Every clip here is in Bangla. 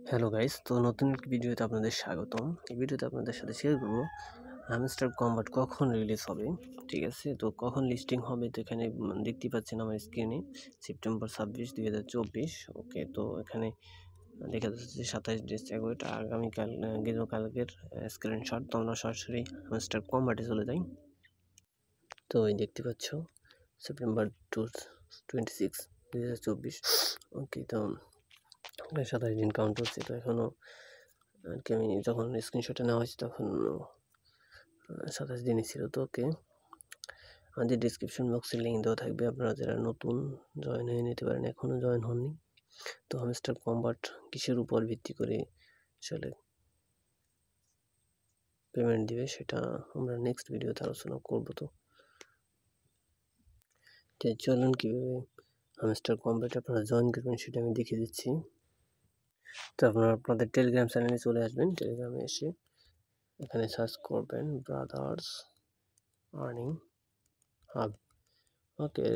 হ্যালো গাইস, তো নতুন একটি ভিডিওতে আপনাদের স্বাগতম। এই ভিডিওতে আপনাদের সাথে শেয়ার করব হ্যামস্টার কম্বাট কখন রিলিজ হবে। ঠিক আছে, তো কখন লিস্টিং হবে, তো এখানে দেখতেই পাচ্ছেন আমার স্ক্রিনে সেপ্টেম্বর 26, 2024। ওকে, তো এখানে দেখা যাচ্ছে যে 27 এটা আগামীকাল, গতকালকের স্ক্রিনশট। তো আমরা সরাসরি হ্যামস্টার কম্বাটে চলে যাই। তো এই দেখতে পাচ্ছ সেপ্টেম্বর 26, 2024। ওকে, তো 27 দিন কাউন্ট হচ্ছে। তো এখনও আর কি, আমি যখন স্ক্রিনশটটা নেওয়া হয়েছে তখন 27 দিনই ছিল। তো ওকে, আমাদের ডিসক্রিপশন বক্সে লিঙ্ক দেওয়া থাকবে, আপনারা যারা নতুন জয়েন হয়ে নিতে পারেন, এখনও জয়েন হননি। তো হ্যামস্টার কম্বাট কিসের উপর ভিত্তি করে আসলে পেমেন্ট দিবে সেটা আমরা নেক্সট ভিডিওতে আলোচনা করবো। তো চলুন কীভাবে হ্যামস্টার কম্বাটে আপনারা জয়েন করবেন সেটা আমি দেখিয়ে দিচ্ছি। তো আপনারা আপনাদের টেলিগ্রাম চ্যানেলে চলে আসবেন। টেলিগ্রামে এসে এখানে সার্চ করবেন ব্রাদার্স আর্নিং হাব। ওকে,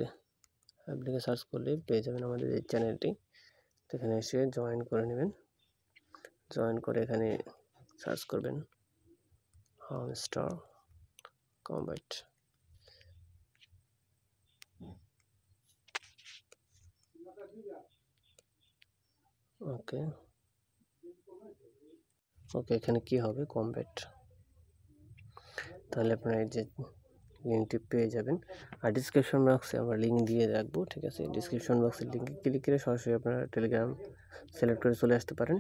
অ্যাপ লিখে সার্চ করলে পেয়ে যাবেন আমাদের এই চ্যানেলটি। তো এখানে এসে জয়েন করে নেবেন। জয়েন করে এখানে সার্চ করবেন হ্যামস্টার কম্বাট। ওকে ওকে, এখানে কি হবে কম্বাট, তাহলে আপনারা এই যে লিঙ্কটি পেয়ে যাবেন। আর ডিসক্রিপশন বক্সে আমরা লিঙ্ক দিয়ে রাখবো। ঠিক আছে, ডিসক্রিপশন বক্সের লিঙ্কে ক্লিক করে সরাসরি আপনারা টেলিগ্রাম সিলেক্ট করে চলে আসতে পারেন।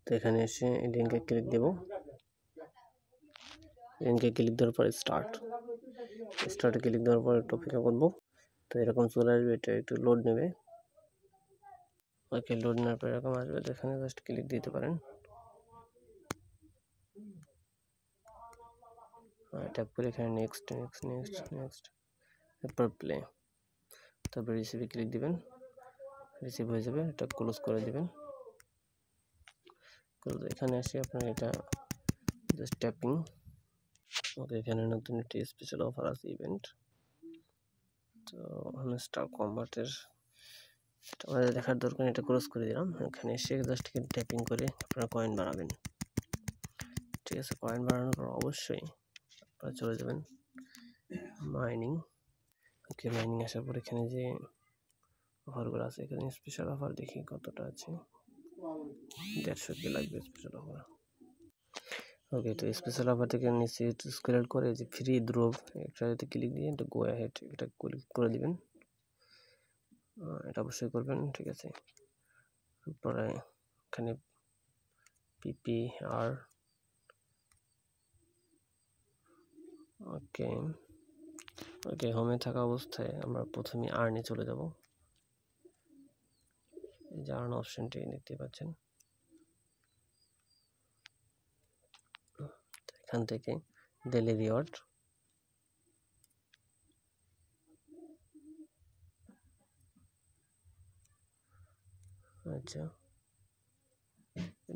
তো এখানে এসে এই লিঙ্কে ক্লিক দেব। লিঙ্কে ক্লিক দেওয়ার পর স্টার্টে ক্লিক দেওয়ার পর একটু অপেক্ষা করবো। তো এরকম চলে আসবে, এটা একটু লোড নেবে। ওকে, লোড নেওয়ার পর এরকম আসবে, তো এখানে জাস্ট ক্লিক দিতে পারেন। ট্যাপ করে এখানে নেক্সট নেক্সট নেক্সট নেক্সট, তারপর প্লে, তারপর রিসিভে ক্লিক দিবেন। রিসিভ হয়ে যাবে, এটা ক্লোজ করে দিবেন। এখানে আসে আপনার এটা জাস্ট ট্যাপিং। ওকে, এখানে নতুন একটি স্পেশাল অফার আছে, ইভেন্ট। তো হ্যামস্টার কম্বাটের আমাদের দেখার দরকার, এটা ক্লোজ করে দিলাম। এখানে এসে জাস্ট ট্যাপিং করে আপনারা কয়েন বাড়াবেন। ঠিক আছে, কয়েন বাড়ানোর পর অবশ্যই আপনারা চলে যাবেন মাইনিং। ওকে, মাইনিং আসার পর এখানে যে অফারগুলো আছে, এখানে স্পেশাল অফার দেখি কতটা আছে। 150 কি লাগবে স্পেশাল অফার। ওকে, তো স্পেশাল অফার থেকে নিচে স্ক্রল করে যে ফ্রি দ্রব একটাতে ক্লিক দিয়ে এটা গো অ্যাহেড এটা ক্লিক করে দিবেন। এটা অবশ্যই করবেন। ঠিক আছে, তারপরে এখানে পিপিআর। ওকে ওকে, হোমে থাকা অবস্থায় আমরা প্রথমে আর্নে চলে যাব। এই যে আর্ন অপশনটি দেখতে পাচ্ছেন, এখান থেকে ডেইলি রিওয়ার্ড। আচ্ছা,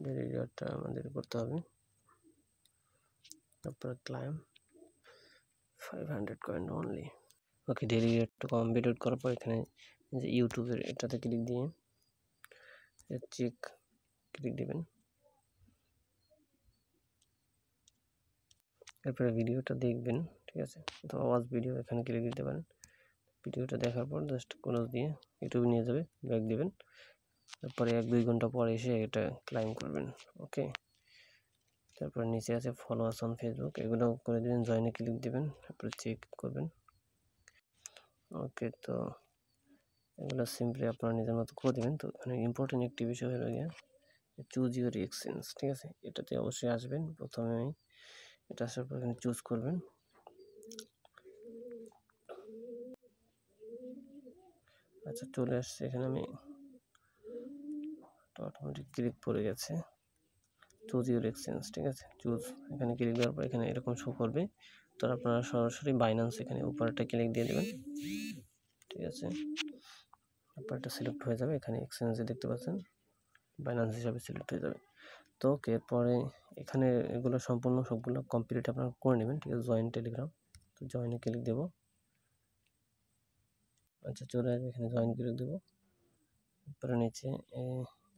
ডেইলি রিওয়ার্ডটা আমাদের করতে হবে। তারপর ক্লাইম 500 কয়েন অনলি। ওকে, ডেইলি রিওয়ার্ডটা কমপ্লিট করার পর এখানে যে ইউটিউবের এটাতে ক্লিক দিয়ে চেক ক্লিক দিবেন। এরপরে ভিডিওটা দেখবেন। ঠিক আছে, অথবা ওয়াচ ভিডিও এখানে ক্লিক দিতে পারেন। ভিডিওটা দেখার পর জাস্ট ক্লোজ দিয়ে ইউটিউবে নিয়ে যাবে, ব্যাক দিবেন। তারপরে 1-2 ঘন্টা পরে এসে এটা ক্লাইম করবেন। ওকে, তারপর নিচে আছে ফলো আস অন ফেসবুক, এগুলো করে দেবেন। জয়েনে ক্লিক দিবেন, তারপরে চেক করবেন। ওকে, তো এগুলো সিম্পলি আপনারা নিজের মতো করে দেবেন। তো এখানে ইম্পর্টেন্ট একটি বিষয় হলো গিয়ে চুজ ইউর এক্সচেঞ্জ। ঠিক আছে, এটাতে অবশ্যই আসবেন। প্রথমে এটা আসার পর এখানে চুজ করবেন। আচ্ছা, চলে আসছে এখানে, আমি অটোমেটিক ক্লিক পড়ে গেছে চুজ ইউর এক্সচেঞ্জ। ঠিক আছে, চুজ এখানে ক্লিক দেওয়ার পর এখানে এরকম শো করবে। তো আপনারা সরাসরি বাইন্যান্স এখানে উপরটা ক্লিক দিয়ে দেবেন। ঠিক আছে, উপরটা সিলেক্ট হয়ে যাবে, এখানে এক্সচেঞ্জে দেখতে পাচ্ছেন বাইন্যান্স হিসাবে সিলেক্ট হয়ে যাবে। তো এরপরে এখানে এগুলো সম্পূর্ণ সবগুলো কমপ্লিট আপনারা করে নেবেন। ঠিক আছে, জয়েন টেলিগ্রাম। তো জয়েনে ক্লিক দেবো। আচ্ছা, চলে আসবে, এখানে জয়েন ক্লিক দেবো। তারপরে নিচে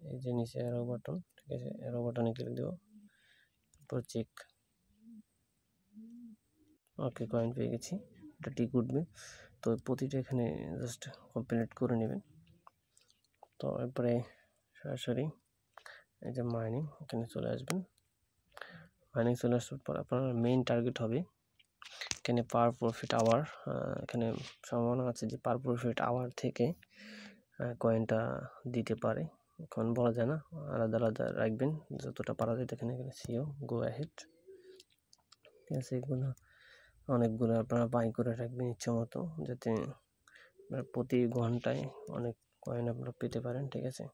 এই যে নিচে অ্যারো বাটন, ঠিক আছে, অ্যারো বাটনে ক্লিক দেবো, তারপর চেক। ওকে, কয়েন পেয়ে গেছি, এটা টিক উঠবে। তো প্রতিটা এখানে জাস্ট কমপ্লিট করে নেবেন। তো এরপরে সরাসরি এই যে মাইনিং, এখানে চলে আসবেন। মাইনিং চলে আসার পর আপনার মেইন টার্গেট হবে এখানে পার প্রফিট আওয়ার। এখানে সম্ভাবনা আছে যে পার প্রফিট আওয়ার থেকে কয়েনটা দিতে পারে, এখন বলা যায় না, আলাদা আলাদা রাখবেন যতটা পারা যায়। এখানে সিও গো অ্যাহেড, ঠিক আছে, এগুলো অনেকগুলো আপনারা বাই করে রাখবেন ইচ্ছা মতো, যাতে প্রতি ঘন্টায় অনেক কয়েন আপনারা পেতে পারেন, ঠিক আছে।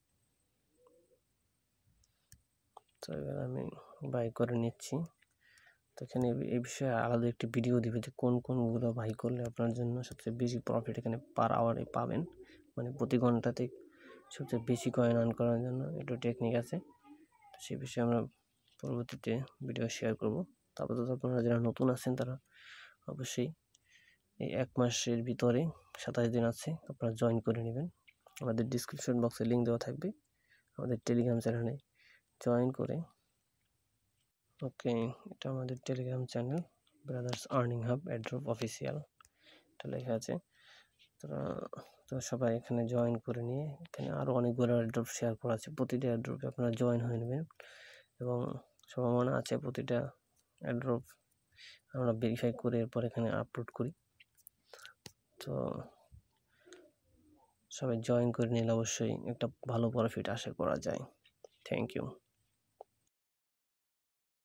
তো এবার আমি বাই করে নিচ্ছি। তো এখানে এই বিষয়ে আলাদা একটি ভিডিও দিবে যে কোন কোনগুলো বাই করলে আপনার জন্য সবচেয়ে বেশি প্রফিট এখানে পার আওয়ারে পাবেন, মানে প্রতি ঘন্টাতে সবচেয়ে বেশি কয়েন আর্ন করার জন্য একটু টেকনিক আছে। তো সেই বিষয়ে আমরা পরবর্তীতে ভিডিও শেয়ার করব। তারপর তো আপনারা যারা নতুন আছেন তারা অবশ্যই এই 1 মাসের ভিতরে 27 দিন আছে, আপনারা জয়েন করে নেবেন। আমাদের ডিসক্রিপশন বক্সে লিঙ্ক দেওয়া থাকবে, আমাদের টেলিগ্রাম চ্যানেলে জয়েন করে। ওকে, এটা আমাদের Telegram channel, brothers earning hub airdrop official, এটা লেখা আছে। তো সবাই এখানে জয়েন করে নিয়ে, এখানে আরও অনেকগুলো এয়ারড্রপ শেয়ার করা আছে, প্রতিটা এয়ারড্রপে আপনারা জয়েন হয়ে নেবেন। এবং সম্ভাবনা আছে প্রতিটা এয়ারড্রপ আমরা ভেরিফাই করে এরপর এখানে আপলোড করি। তো সবাই জয়েন করে নিলে অবশ্যই একটা ভালো প্রফিট আশা করা যায়। Thank you.